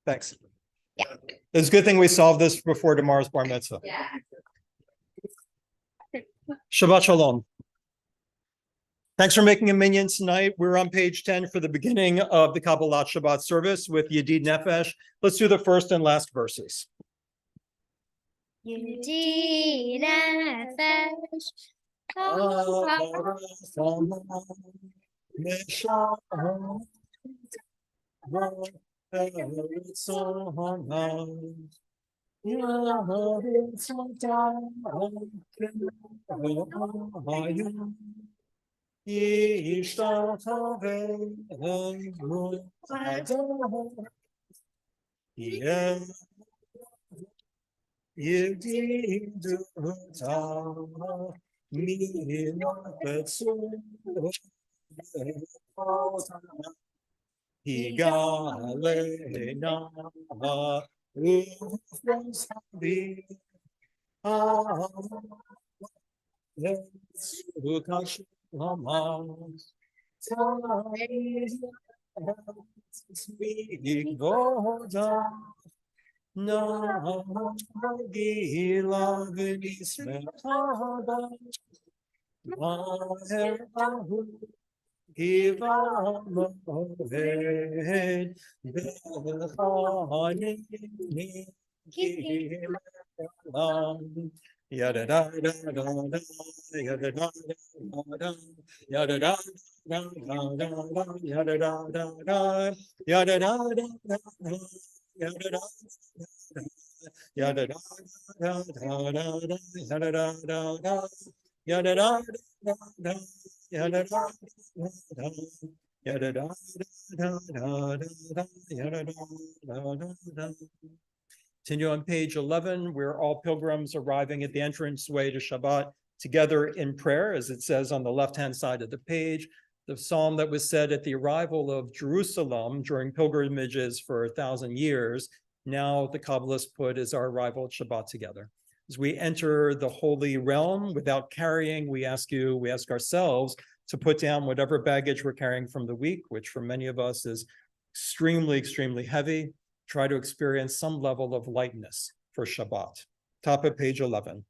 Thanks. Yeah. It's a good thing we solved this before tomorrow's bar mitzvah. Yeah. Shabbat shalom. Thanks for making a minyan tonight. We're on page 10 for the beginning of the Kabbalat Shabbat service with Yedid Nefesh. Let's do the first and last verses. Yedid Nefesh. Continue on page 11, where all pilgrims arriving at the entranceway to Shabbat together in prayer, as it says on the left-hand side of the page. The psalm that was said at the arrival of Jerusalem during pilgrimages for 1,000 years, now the Kabbalists put as our arrival at Shabbat together. As we enter the holy realm without carrying, we ask ourselves to put down whatever baggage we're carrying from the week, which for many of us is extremely, extremely heavy. Try to experience some level of lightness for Shabbat. Top of page 11.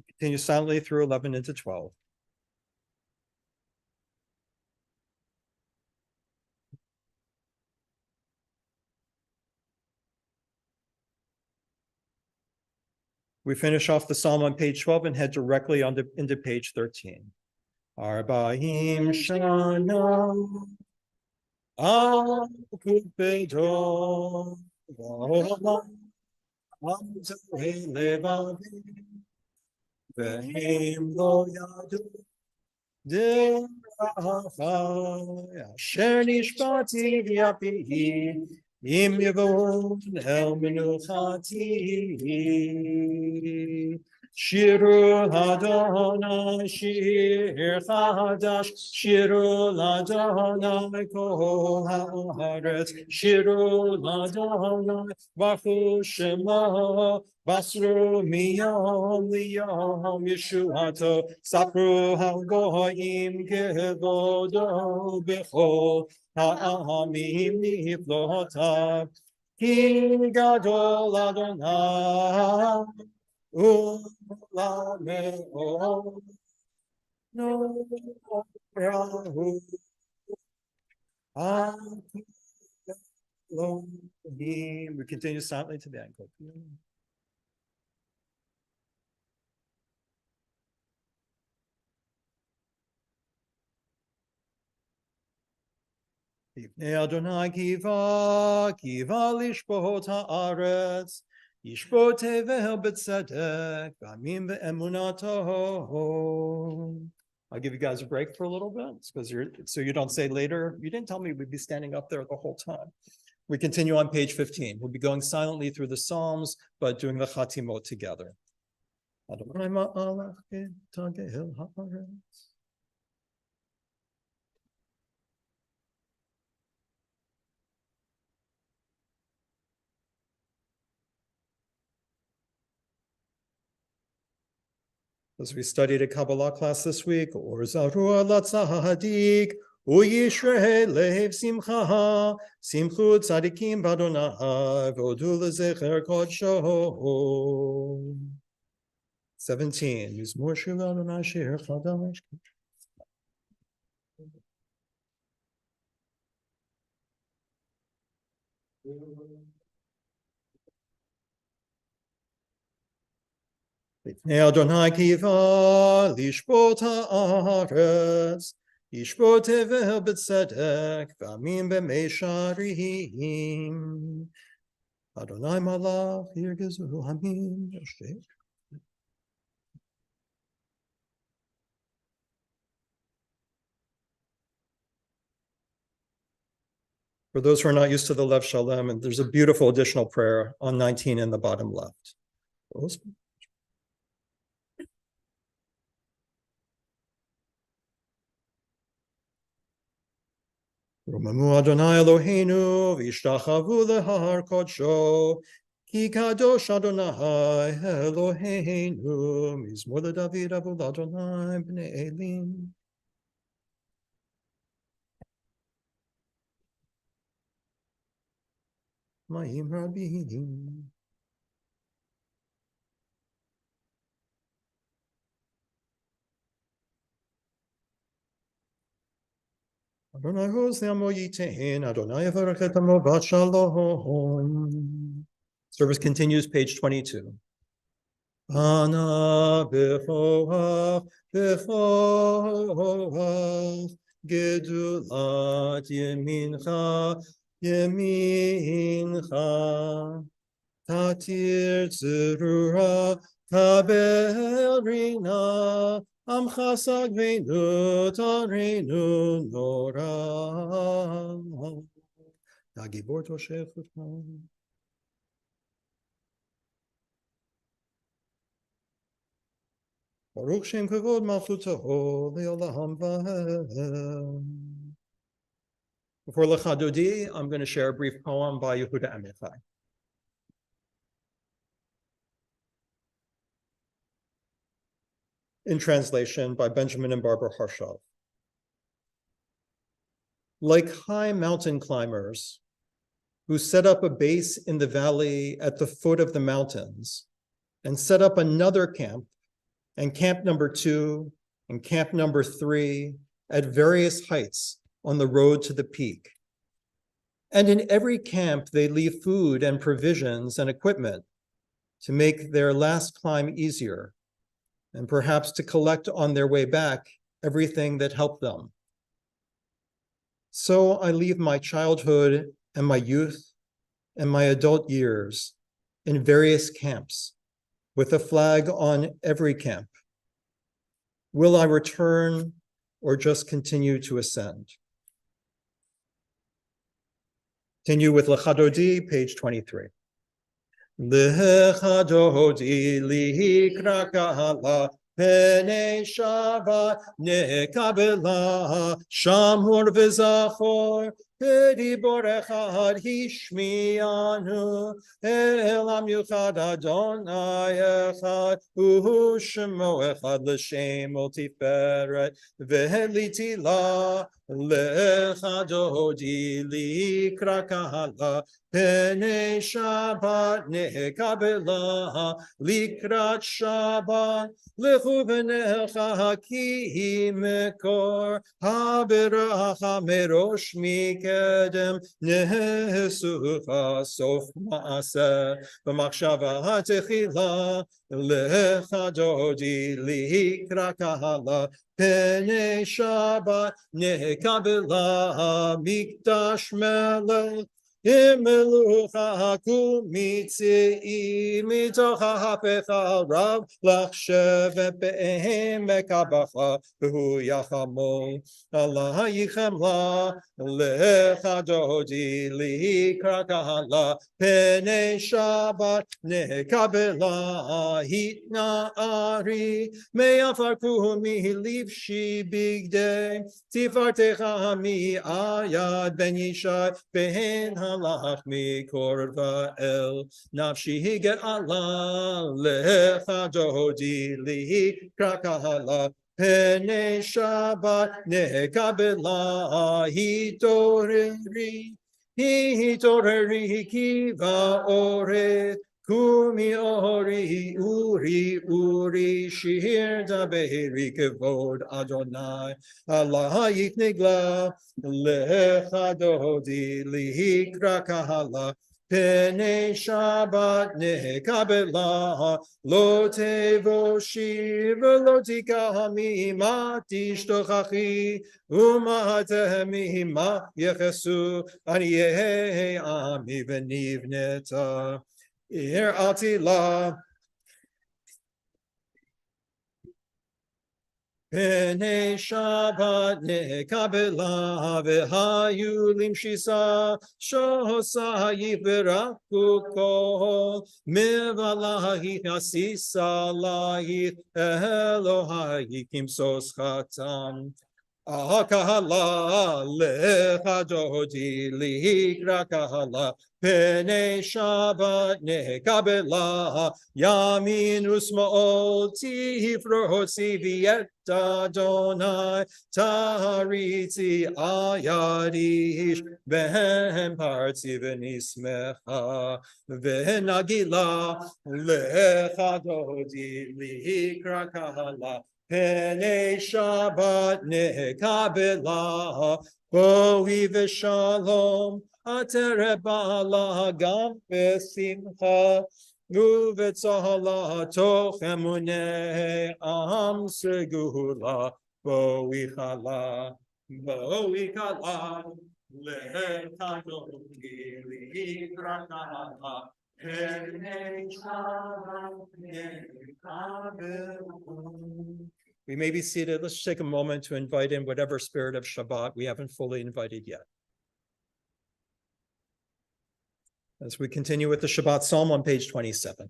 Continue silently through 11 into 12. We finish off the psalm on page 12 and head directly into page 13. Arba'im shana al kupedo ve'im lo yadu de'rachai asher nishbati v'yapihi im yevon el menuchati Shiru Adonai Shir Chadash, Shiru Adonai Kol Haaretz, Shiru Adonai Baruch Shemo, Basru Miyom Liyom Yeshuato, Sapru HaGoyim Kevodo Bechol Ha'amim Niflotav, Ki Gadol Adonai Ulameo no Rahu Elohim. We continue silently to the ankle. Adonai kiva lishbot haaretz, yishbot tevel b'tzedek, v'amim v'emunato. I'll give you guys a break for a little bit, because so you don't say later, you didn't tell me we'd be standing up there the whole time. We continue on page 15. We'll be going silently through the Psalms, but doing the Chatimot together. Adonai ma'alach ketagel haaretz. As we studied a Kabbalah class this week, Or Zarua Latzahadik, Uyishrei Lev Simcha, Simchu Tzadikim Badonai, Vodu Lezecher Kodsho. 17. Mizmor Shir Adonai Shir Chadash. Adonai kiva lishbot haaretz, yishbot tevel b'tzedek, v'amim b'meisharim. Adonai malach yirgezu hamim. For those who are not used to the Lev Shalem, and there's a beautiful additional prayer on 19 in the bottom left. Romamu Adonai Eloheinu v'ishtachavu lehar kodsho, ki kadosh Adonai Eloheinu, mizmor leDavid avu Adonai b'nei Elim. Ma'im rabim. Adonai hosneamo yitein, Adonai avarakhet amo bat shalom. Service continues, page 22. Ana bechoach, gedulat yemincha, tatir tzurura, kabel rina, Amcha sagvenu tarenu nora. Nagibor toshech utman. Baruch Shem kavod malchutaho le'olam va'ed. Before Lecha Dodi, I'm going to share a brief poem by Yehuda Amichai. In translation by Benjamin and Barbara Harshav. Like high mountain climbers who set up a base in the valley at the foot of the mountains and set up another camp, and camp number 2 and camp number 3 at various heights on the road to the peak. And in every camp, they leave food and provisions and equipment to make their last climb easier, and perhaps to collect on their way back everything that helped them. So I leave my childhood and my youth and my adult years in various camps with a flag on every camp. Will I return or just continue to ascend? Continue with Lecha Dodi, page 23. Lecha dodi likra kahala Pene Shabbat nekabela Shamor v'zachor Pedibor echad hishmianu Elam yuchad Adonai echad Uhu shemo echad l'shem ol tiferet V'heliti la Lecha dodi likra kahala Pene Shabbat nekabela Likrat Shabbat Lechu v'necha ki mekor haberacha merosh mikedem nesucha sof maaseh v'machshava techila lecha dodi likra kahala pene Shabbat nekabela mikdash melech Imelucha kumitzi mitocha hapecha rav lachshev be'ehem mekabacha v'hu yachamo Allah yichem la lecha dodi likra kahala pene Shabbat nekabela hitna ari me'afar kumi livshi bigdei tifartecha mi ayad ben yishai behen halach mikorva el nafshi higet Allah lecha dodi likra kahala pene Shabbat nekabela hitoreri kiva ore Kumi uri shir daberi kevod Adonai Allah yiknigla lecha dodi likra kahala pene Shabbat nekabela lo tevoshi v'lo tikahami ma tishtochachi u'matehemi ma yechesu aniyeh ami v'nivneta atila Pene Shabbat nekabela v'hayu limshisa shosa yiveraku kol mevalahi asisa lahi Elohayi kimsos chatam Kahala lecha dodi likra kahala pene Shabbat nekabela yamin usmaol tifrosi viet Adonai tariti ayadish ben parti v'nismecha v'nagila lecha dodi likra kahala Pene Shabbat nekabela Boi v'shalom Aterebala gam v'simcha Uvetzahala toch emunei am segula Boi chala Lecha dodi likra kahala We may be seated. Let's take a moment to invite in whatever spirit of Shabbat we haven't fully invited yet. As we continue with the Shabbat Psalm on page 27.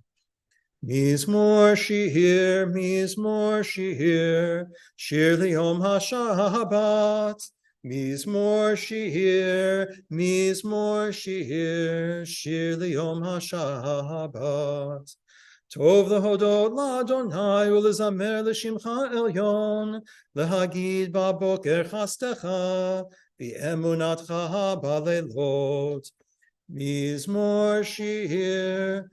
Mizmor shir, shir liyom haShabbat. Mizmor shir, shir liyom haShabbat. Tov lehodot laDonai ulezamer l'shimcha elyon lehagid baboker chastecha v'emunatcha balelot. Mizmor shir,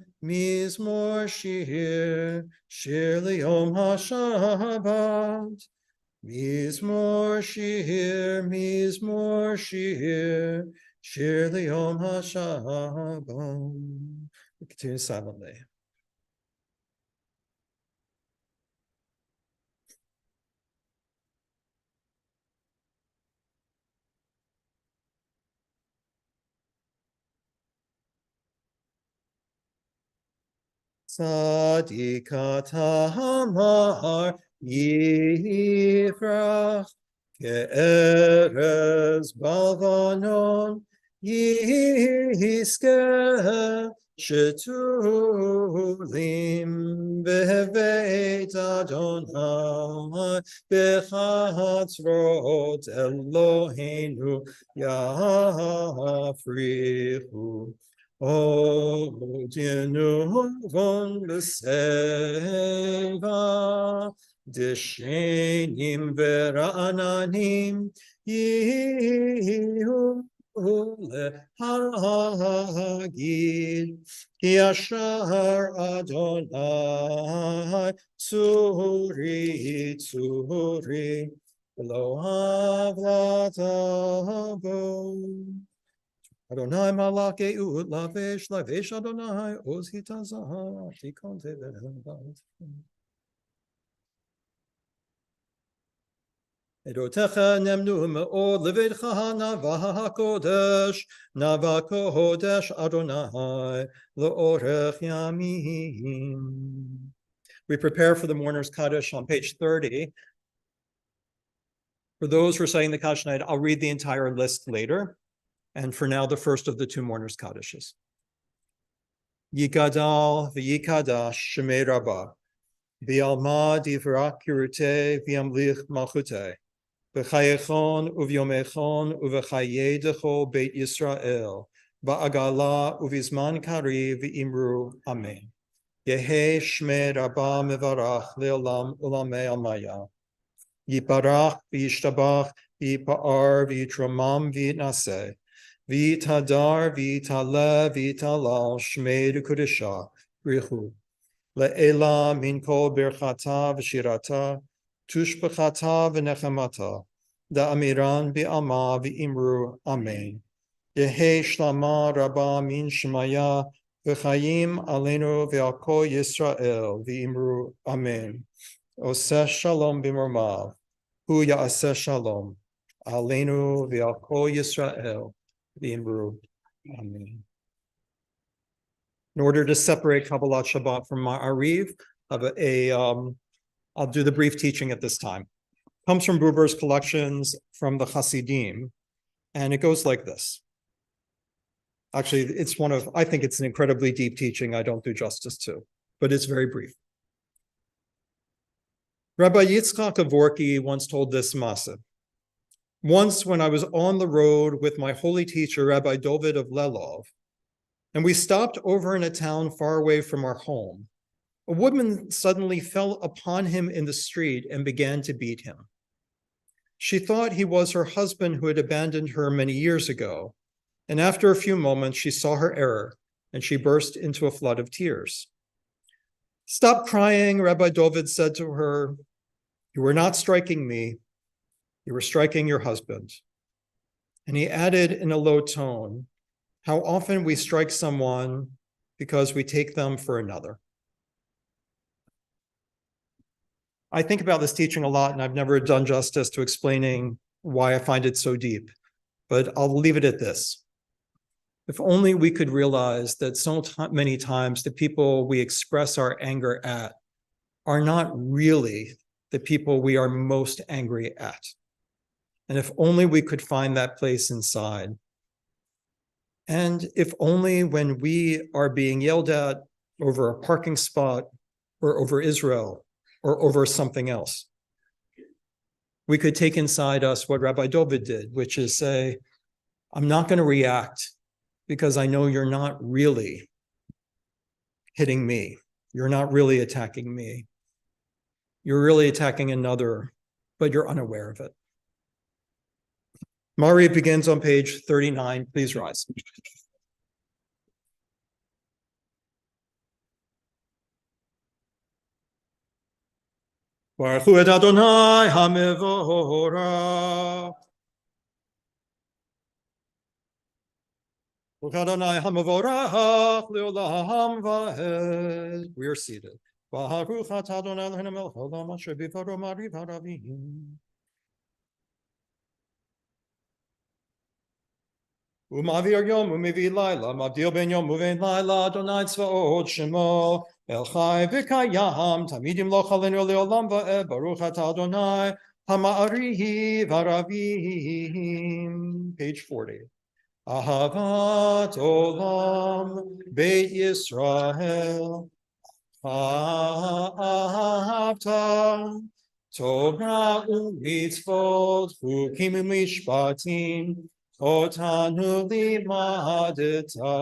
shir liyom haShabbat. Mizmor shir, shir liyom haShabbat. We continue silently. Tzadikat hamar yifrach ke'erez balvanon yiskeh Shetulim beveit Adonai bechatzrot Eloheinu yafrichu. Odinu von beseva Deshenim vera'ananim yihu lehagid ki ashar Adonai tzuri lo havlatavo Adonai malak eut lavesh Adonai oz hitazah tikon tevet Edotecha nemnu me'od levedcha nava kodesh Adonai le'orech yamim. We prepare for the mourner's Kaddish on page 30. For those reciting the Kaddish night, I'll read the entire list later. And for now, the first of the two mourners' Kaddishes. Yigadal v'yikadash shemei rabbah v'yalma divra kirute v'yamlich malchute v'chayechon uvyomechon uv'chayedecho beit Yisrael ba'agala uvizman kari v'imru amen. Yehe shmei rabbah mevarach le'olam ulamei amaya. Yiparach v'yishtabach v'yipa'ar v'yitramam v'yitnaseh. V'tadar v'tale v'talal shmei d'kudisha richu le'ela min kol birchata v'shirata tushbechata v'nechamata da'amiran bi'ama v'imru amen. Yehe shlama rabba min shemaya v'chayim aleinu v'al kol Yisrael v'imru amen. Oseh shalom b'mormav hu ya'aseh shalom aleinu v'al kol Yisrael. Amen. In order to separate Kabbalat Shabbat from Ma'ariv, I'll do the brief teaching at this time. It comes from Buber's collections from the Hasidim, and it goes like this. Actually, I think it's an incredibly deep teaching I don't do justice to, but it's very brief. Rabbi Yitzchak Avorki once told this Masa. Once when I was on the road with my holy teacher, Rabbi Dovid of Lelov, and we stopped over in a town far away from our home, a woman suddenly fell upon him in the street and began to beat him. She thought he was her husband who had abandoned her many years ago, and after a few moments, she saw her error, and she burst into a flood of tears. "Stop crying," Rabbi Dovid said to her. "You were not striking me. You were striking your husband." And he added in a low tone, "How often we strike someone because we take them for another." I think about this teaching a lot, and I've never done justice to explaining why I find it so deep, but I'll leave it at this. If only we could realize that so many times the people we express our anger at are not really the people we are most angry at. And if only we could find that place inside. And if only when we are being yelled at over a parking spot or over Israel or over something else, we could take inside us what Rabbi Dovid did, which is say, I'm not going to react because I know you're not really hitting me. You're not really attacking me. You're really attacking another, but you're unaware of it. Mari begins on page 39. Please rise. Baruch hu et Adonai hamevorach. Baruch Adonai hamevorach leolam va'ed. We are seated. Baruch atah Adonai Eloheinu melech haolam asher bivaro mariv haravim. Umavir yom umivi laila, mavdil ben yom uvein laila, Adonai tzvaot shemo, el chai v'kayam, tamidim lo chalenu leolam va'ed, baruch atah Adonai, hama'arihi v'aravim. Page 40. Ahavat Olam Beit Yisrael. Ahavta Torah u'mitzvot Chukim u'mishpatim Otanu limadeta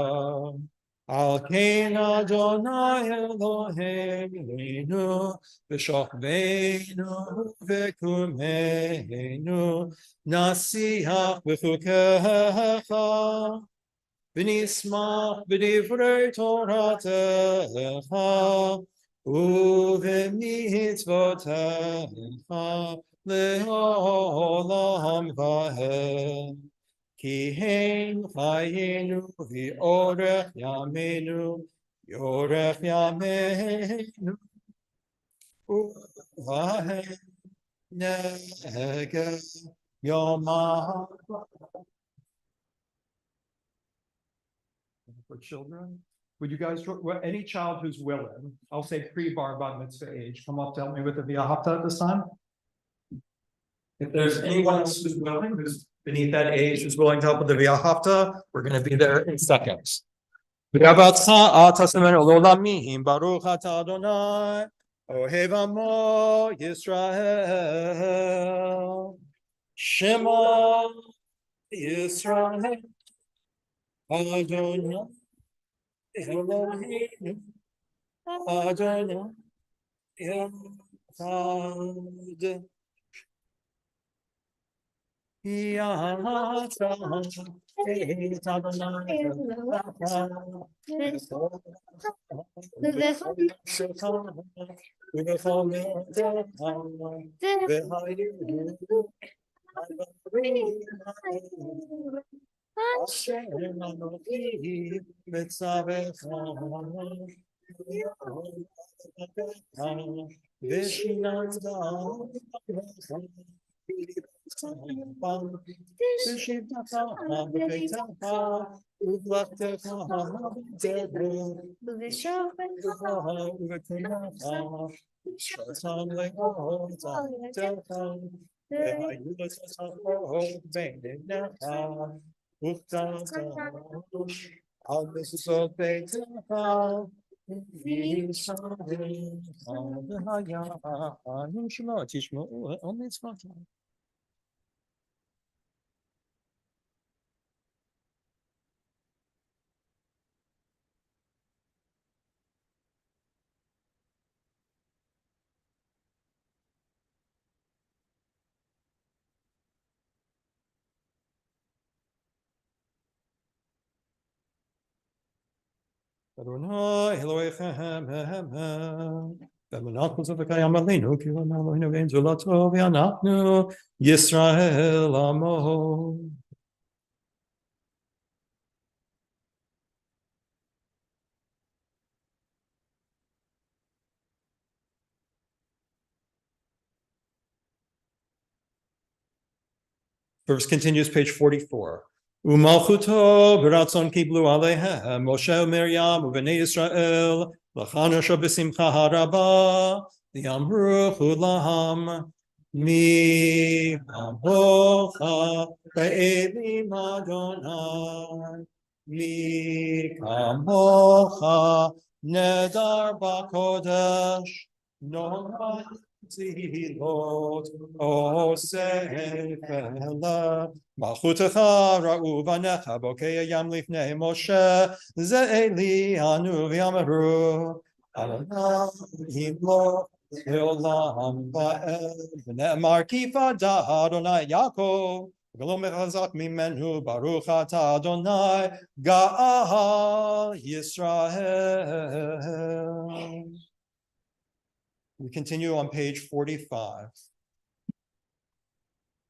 Al kein Adonai Eloheinu V'shachveinu v'kumeinu Nasiach v'chukecha V'nismach b'divrei Toratecha Uv'mitzvotecha le'olam v'hem Ki hein chayenu v'orech yameinu Yorech yameinu Uv'hem neged yomah for children. Would you guys, any child who's willing, I'll say pre-bar mitzvah age, come up to help me with the V'ahavta at this time? If there's anyone else who's willing, who's beneath that age, who's willing to help with the V'ahavta, we're going to be there in seconds. V'avatcha atasemen ololamim baruch ata Adonai ohev amo Yisrael Shema Yisrael Adonai Eloheinu Adonai Echad Yata Et Adonai Hashem Anochi Mitzavecha Vishnata Vishivata Vitaha Uvlatecha Uvekinaha Shatan Leota Techa Vehayulatata Beninaha Uftata Al-Misusot Beitaha V'Yisrael V'Haya Yushma Tishma'u Al-Mitzvata. Adonai Elohechem V'menachos v'kayam aleinu ki l'Eloheinu ve'en zulato v'anachnu Yisrael amo. Verse continues, page 44. Umalchuto v'ratzon kiblu aleihem Moshe u'Miriam u'bnei Yisrael l'chanosha b'simcha haraba v'yamru laham mi amocha ve'elim Adonai mi kamocha nedar b'kodesh no Zilot Osefela Malchutecha Ra'u Vanecha Bokeya Yam Lifnei Moshe Ze'eli Anu V'Yamaru Adonai Himlo Leolam Va'ed V'ne'emar Kifa Da Adonai Yaakov V'lo Mechazak Mimenu Baruch Ata Adonai Ga'al Yisrael. We continue on page 45.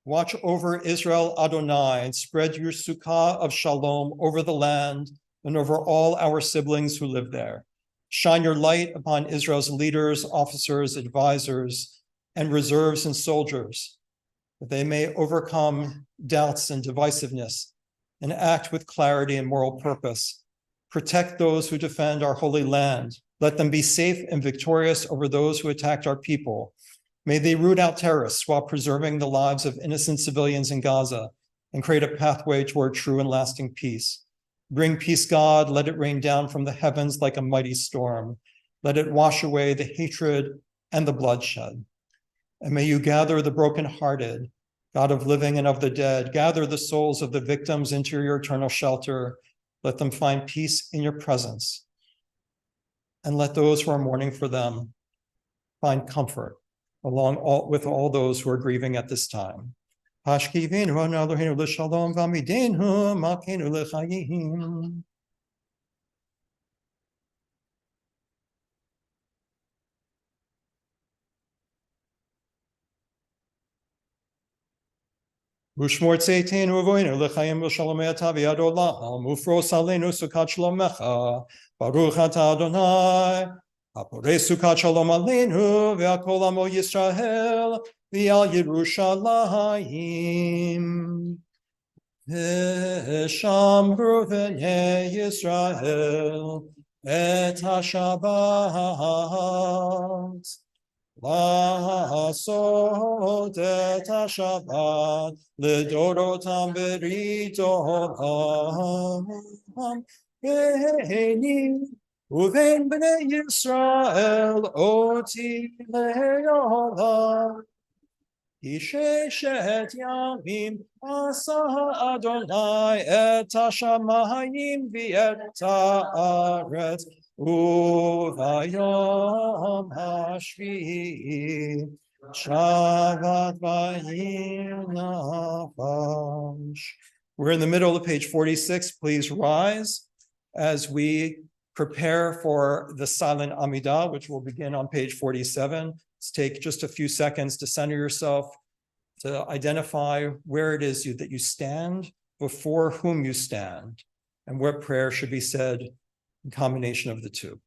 Watch over Israel Adonai and spread your sukkah of shalom over the land and over all our siblings who live there. Shine your light upon Israel's leaders, officers, advisors, and reserves and soldiers, that they may overcome doubts and divisiveness and act with clarity and moral purpose. Protect those who defend our holy land. Let them be safe and victorious over those who attacked our people. May they root out terrorists while preserving the lives of innocent civilians in Gaza. and create a pathway toward true and lasting peace. Bring peace, God. Let it rain down from the heavens like a mighty storm. Let it wash away the hatred and the bloodshed. And may you gather the brokenhearted, God of living and of the dead. Gather the souls of the victims into your eternal shelter. Let them find peace in your presence. And let those who are mourning for them find comfort with all those who are grieving at this time. Ushmor tzeiteinu voinu l'chaim v'shalom etavi adolam ufros aleinu sukat shlomecha baruch ata Adonai apore sukat shalom aleinu ve'akol amo Yisrael v'al Yerushalayim v'shamru v'nei Yisrael et ha-Shabbat Lasot et ha-Shabbat לדורותם בריתם ביני ובין בני ישראל אותי לעולם. כי ששת ימים עשה אדוני את השמיים ואת הארץ וביום השביעי Shabbat vayinafash. We're in the middle of page 46. Please rise as we prepare for the silent Amidah, which will begin on page 47. Let's take just a few seconds to center yourself, to identify where it is that you stand, before whom you stand, and what prayer should be said in combination of the two.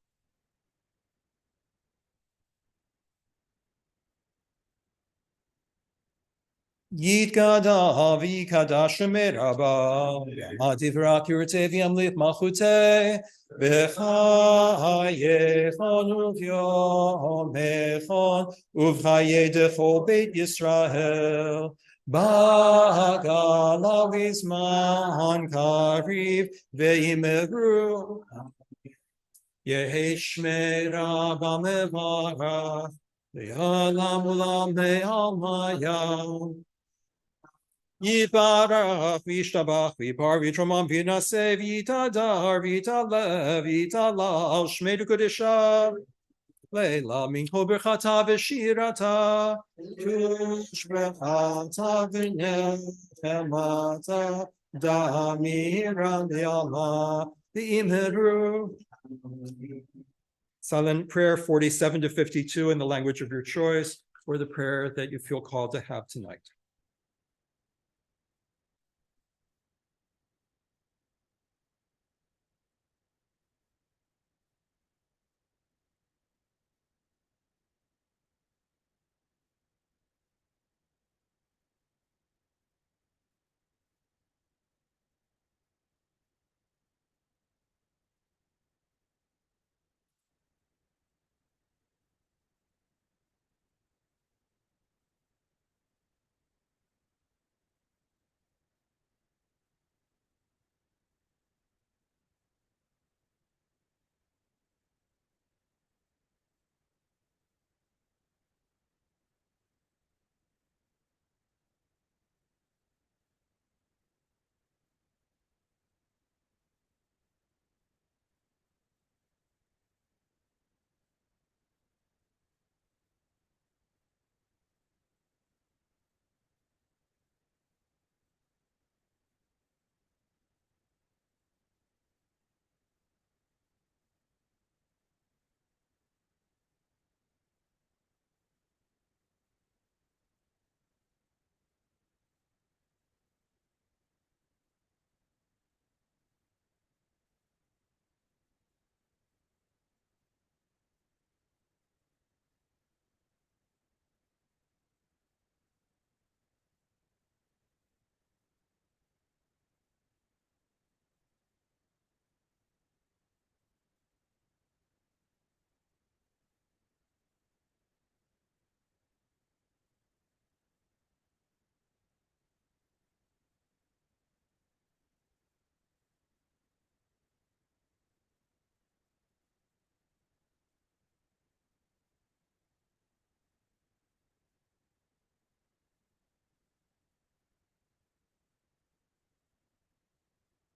Yitgada v'yikadash meraba Adivra kirte v'yamlit malchute V'chayechon uv'yomechon Uv'chaye dechol beit Yisrael Ba'gala v'zman kariv V'yimeru Yehesh meraba mevara V'yalam ulam ve'almayam Yiparach v'ishtabach v'yipar v'yitramam v'yinaseh v'yitadar v'yitalev v'yitalal shmei l'kodesha leila min kol berchata v'shirata tush berchata v'nechemata da'amiran v'yama v'imheru. Silent prayer 47 to 52 in the language of your choice, or the prayer that you feel called to have tonight.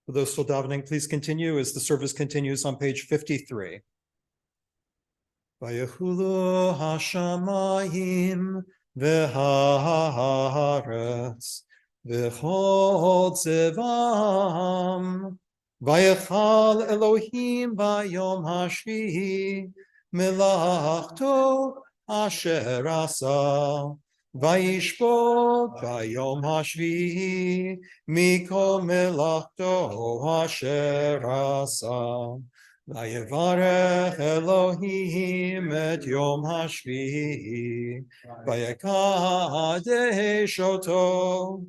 For those still davening, please continue as the service continues on page 53. Vayechulu hashamayim v'haaretz v'chol tzevam vayechal Elohim vayom hashvihi melachto asher asa vayishbot vayom hashvihi mikol melachto asher asa Vayevarech Elohim et Yom Hashvihi, Vayekadesh oto,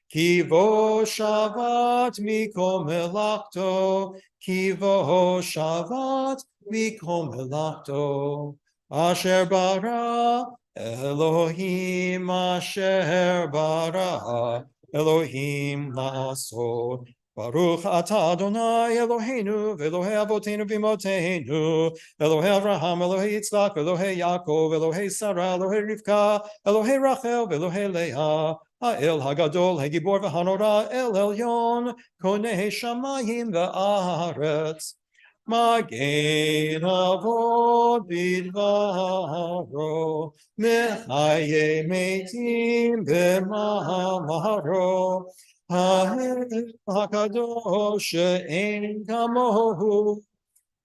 Ki vo Shabbat mikol melachto, Ki vo Shabbat mikol melachto, Asher bara Elohim, Asher bara Elohim la'asot. Baruch atah Adonai Eloheinu v'Elohei Avotenu v'Imotenu Elohei Avraham, Elohei Yitzchak, Elohei Yaakov, Elohei Sarah, Elohei Rivka, Elohei Rachel, v'Elohei Leah, Ha'el Hagadol, Hagibor v'Hanora, El Elyon, Konei Shamayim v'Aaretz, Magen Avot bidvaro, Mechaye Meitim b'Mamaro, HaKadosh she'en kamohu,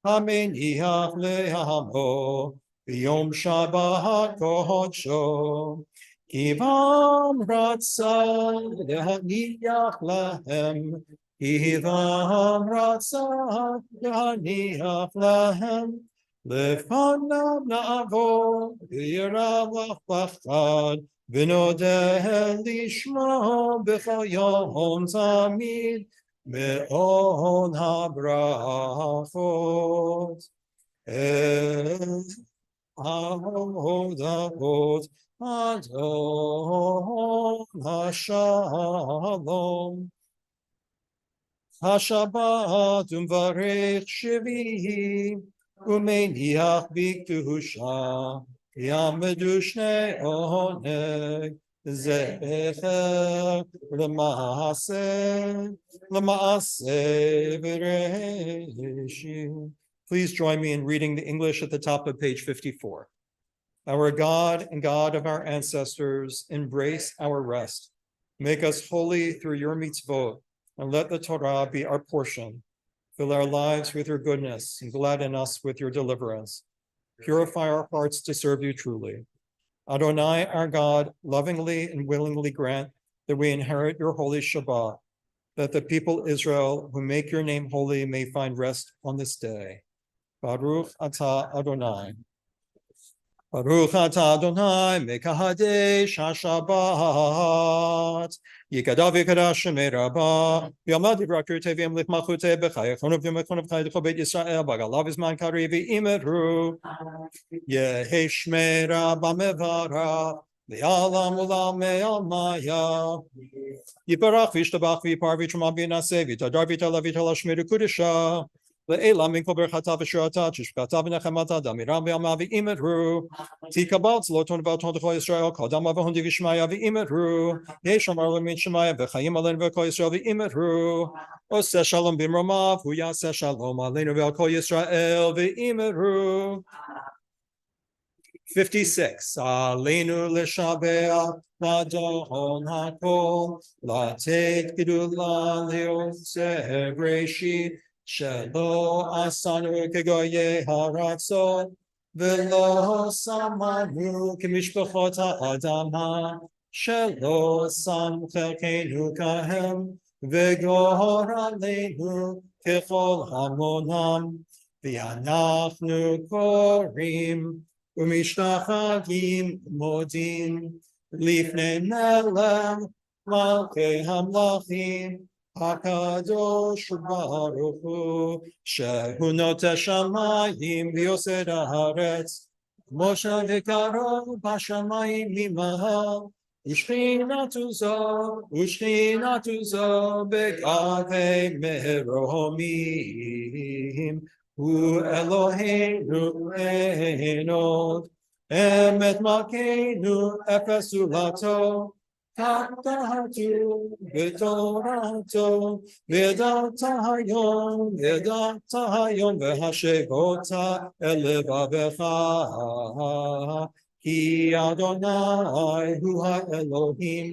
Hameniach le'amo, B'yom Shabbat kodsho, Kivam ratza le'haniach lahem, Kivam ratza le'haniach lahem, Lefanav na'avo, V'yirav l'chpachad, V'nodeh lishmo b'chol yom tamid me'on habrachot el ha'odavot adon ha'shalom ha'shabbat umvarech shvihi umeniach b'kedusha Yamedu shnei oneg zecher l'maaseh v'reishim. Please join me in reading the English at the top of page 54. Our God and God of our ancestors, embrace our rest. Make us holy through your mitzvot, and let the Torah be our portion. Fill our lives with your goodness, and gladden us with your deliverance. Purify our hearts to serve you truly. Adonai, our God, lovingly and willingly grant that we inherit your holy Shabbat, that the people Israel who make your name holy may find rest on this day. Baruch atah Adonai. Baruch atah Adonai, mekahadesh haShabbat. Yikadav yikadash shemei rabbah. V'yamad yivrakir tevim lichmachuteh b'chayachonu v'yomechonu v'chayedecho beit Yisrael. Bagalav izman kari v'imeru. Yehi shmei rabbah mevarach. V'yalam ulam me'almaya. Yiparach v'yishtabach v'yipar v'yitrama v'yinaseh. V'yitadar v'yitala v'yitala shmei kudisha. Le'elam minko berchata v'shurata tishkata v'nechemata damiram v'yama v'imeru. Tikabat zloton v'alton d'chol Yisrael kodam v'hondi v'shmaya v'imeru. Yeshomar l'min shmaya v'chayim alen v'kol Yisrael v'imeru. Oseh shalom b'mromav hu yaseh shalom aleinu v'kol Yisrael v'imeru. 56. Aleinu l'shabeach Adon hakol latet gedula le'oseh breshit Shelo asanu kegoye haratzot v'lo samanu kemishpachot ha'adam shelo sam chelkeinu kahem v'gor aleinu kechol hamonam v'anachnu korim u'mishtachagim modim lifnei melech malkei hamlachim HaKadosh Baruch Hu, Shehu Noteh Shamayim v'Yosed Haaretz, Moshe v'Karo b'Shamayim mimahal, U'shchinatu zo b'gavei meromim, Hu Eloheinu enod, Emet malkeinu efes ulato, Kadatu v'torato v'datayom v'hashevota elevavecha Ki Adonai hu ha'Elohim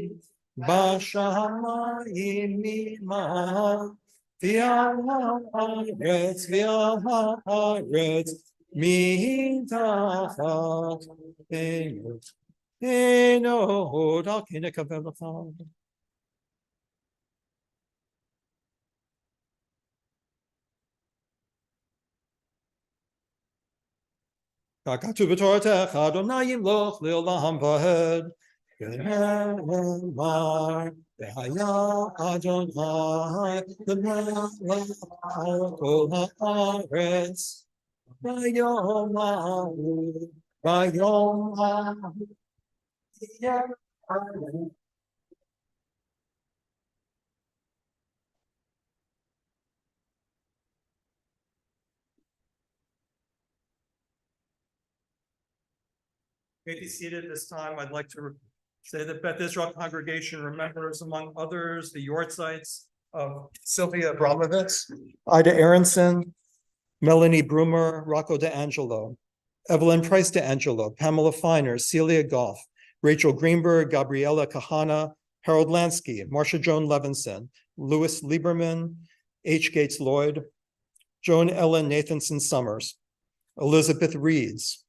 b'shamayim mimah v'ha'aretz mitachat peyot Eno dakine kavelachad. Kakatu b'toratecha Adonai yimloch le'olam v'hed. V'nemar v'haya Adonai l'melech al kol haaretz. V'yom ha'hu Be seated this time. I'd like to say that Beth Israel congregation remembers, among others, the Yortzites of Sylvia Abramovitz, Ida Aronson, Melanie Brumer, Rocco DeAngelo, Evelyn Price DeAngelo, Pamela Feiner, Celia Goff, Rachel Greenberg, Gabriella Kahana, Harold Lansky, Marcia Joan Levinson, Louis Lieberman, H. Gates Lloyd, Joan Ellen Nathanson Summers, Elizabeth Reeds,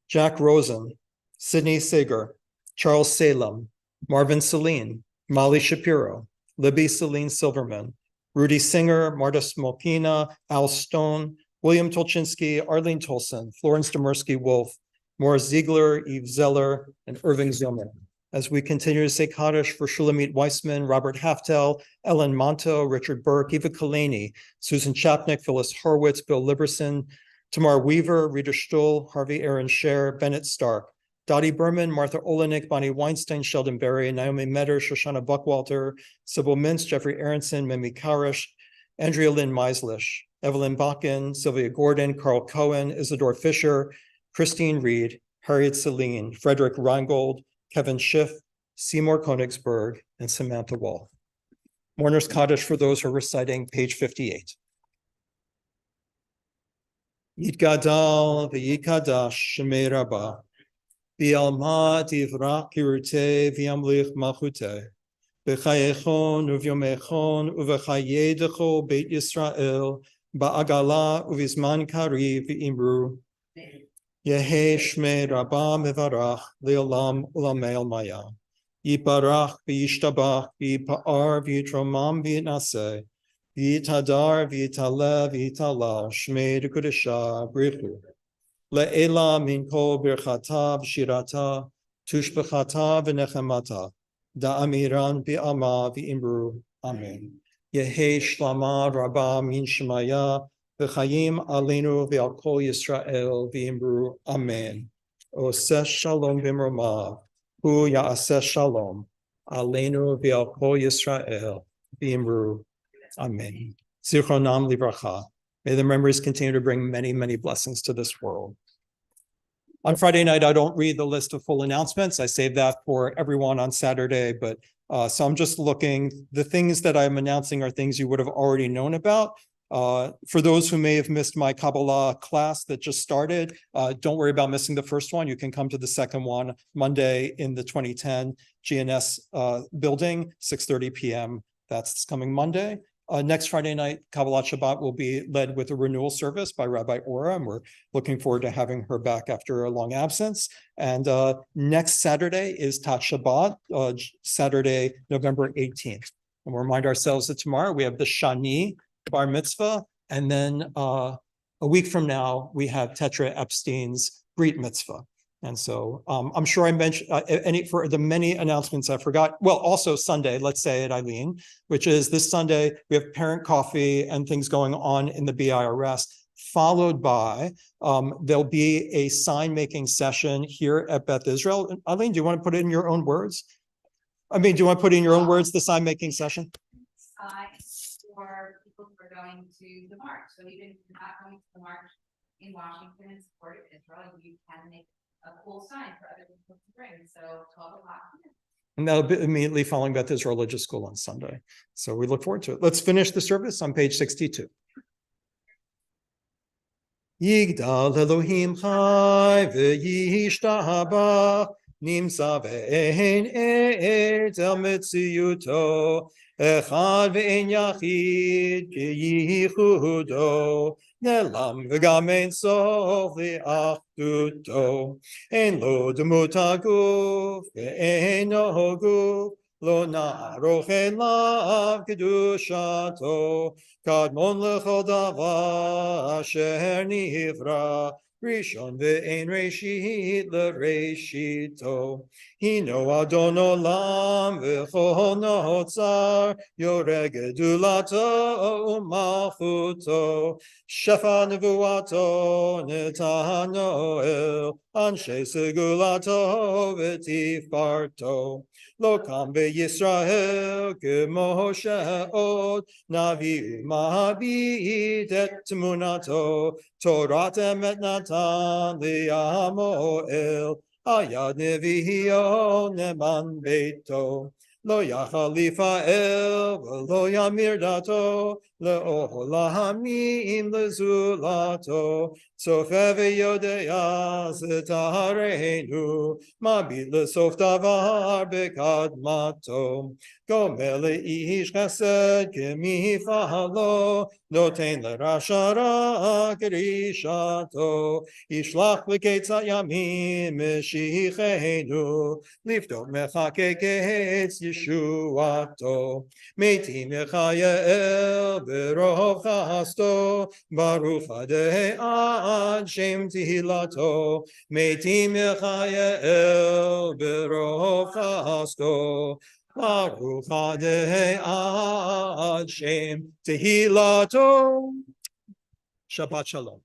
Jack Rosen, Sidney Sager, Charles Salem, Marvin Celine, Molly Shapiro, Libby Celine Silverman, Rudy Singer, Marta Smolkina, Al Stone, William Tolchinsky, Arlene Tolson, Florence Demersky Wolf, Morris Ziegler, Eve Zeller, and Irving Zillmer. As we continue to say Kaddish for Shulamit Weissman, Robert Haftel, Ellen Monto, Richard Burke, Eva Kalani, Susan Chapnick, Phyllis Horwitz, Bill Liberson, Tamar Weaver, Rita Stuhl, Harvey Aaron Scher, Bennett Stark, Dottie Berman, Martha Olenek, Bonnie Weinstein, Sheldon Berry, Naomi Metter, Shoshana Buckwalter, Sybil Mintz, Jeffrey Aronson, Mimi Karish, Andrea Lynn Meislish, Evelyn Bakken, Sylvia Gordon, Carl Cohen, Isidore Fisher, Christine Reed, Harriet Celine, Frederick Reingold, Kevin Schiff, Seymour Konigsberg, and Samantha Wall. Mourner's Kaddish for those who are reciting page 58. Yitgadal v'yikadash shemei rabbah, v'yalma tivrach kirutei v'yamlich malchutei, v'chayechon uvyomechon uv'chayedecho beit Yisrael, ba'agala uvizman kari v'imru, Yehe shmei rabbah mevarach le'olam ulamei almaya, yiparach v'yishtabach v'yipa'ar v'yitromam v'yitnaseh, V'yitadar v'yitale v'yitalal shmei d'kudesha brichu. Le'ela min kol birchata v'shirata tushbechata v'nechemata da'amiran v'ama v'imru. Amen. Yehe shlama rabba min shemaya v'chayim aleinu v'al kol Yisrael v'imru. Amen. Oseh shalom v'imrama hu ya'aseh shalom aleinu v'al kol Yisrael v'imru. Amen. Zichronam livracha. May the memories continue to bring many, many blessings to this world. On Friday night, I don't read the list of full announcements. I save that for everyone on Saturday, but so I'm just looking. The things that I'm announcing are things you would have already known about. For those who may have missed my Kabbalat class that just started, don't worry about missing the first one. You can come to the second one Monday in the 2010 GNS building, 6:30 p.m. That's coming Monday. Next Friday night, Kabbalat Shabbat will be led with a renewal service by Rabbi Ora, and we're looking forward to having her back after a long absence. And next Saturday is Tat Shabbat, Saturday, November 18th. And we'll remind ourselves that tomorrow we have the Shani Bar Mitzvah, and then a week from now, we have Tetra Epstein's Brit Mitzvah. And so I'm sure I mentioned for the many announcements I forgot. Well, also Sunday, let's say at Eileen, which is this Sunday, we have parent coffee and things going on in the BIRS, followed by there'll be a sign making session here at Beth Israel. Eileen, do you want to put it in your own words? I mean, do you want to put in your own words, the sign making session? For people who are going to the march. So even if you're not going to the march in Washington in support of Israel, you can make a cool sign for other people to bring, so 12 o'clock. And that'll be immediately following Bethesda Religious School on Sunday. So we look forward to it. Let's finish the service on page 62. Yigdal Elohim Chai v'yishtabach nimsa ve'ein et el mitziyuto echad ve'ein yachid k'yichudo nelam v'gam ein sof li'achduto ein lo demut haguf ve'ein no guf lo na'aroch elav kedushato Kadmon lechol davar asher nivra Rishon ve'ein reshit l'reshito Hino Adon olam v'chol notzar Yoreh gedulato u'malchuto Shefa nevuato netano el Anshe segulato v'tifarto Lo kam be'Yisrael k'Moshe od Navi Mahabit et Tmunato, Torah emet natan li'amo el, Ayad nevio neman beito, Lo yachalifa el, Lo yamir dato, Le'olamim lezulato, Sofer ve'yodea zetareinu, Mabit lesof davar bekadmato, Gomer le'ish chesed k'mifalo, Noten l'rasha ra k'rishato, Yishlach l'ketzat yamim meshichenu, Liftot mechake ketz yeshuato, Metim yechayel berov chasto, Baruch adei ad shem tihilato, Metim yechayel berov chasto, Baruch adei ad shem tehilato. Shabbat shalom.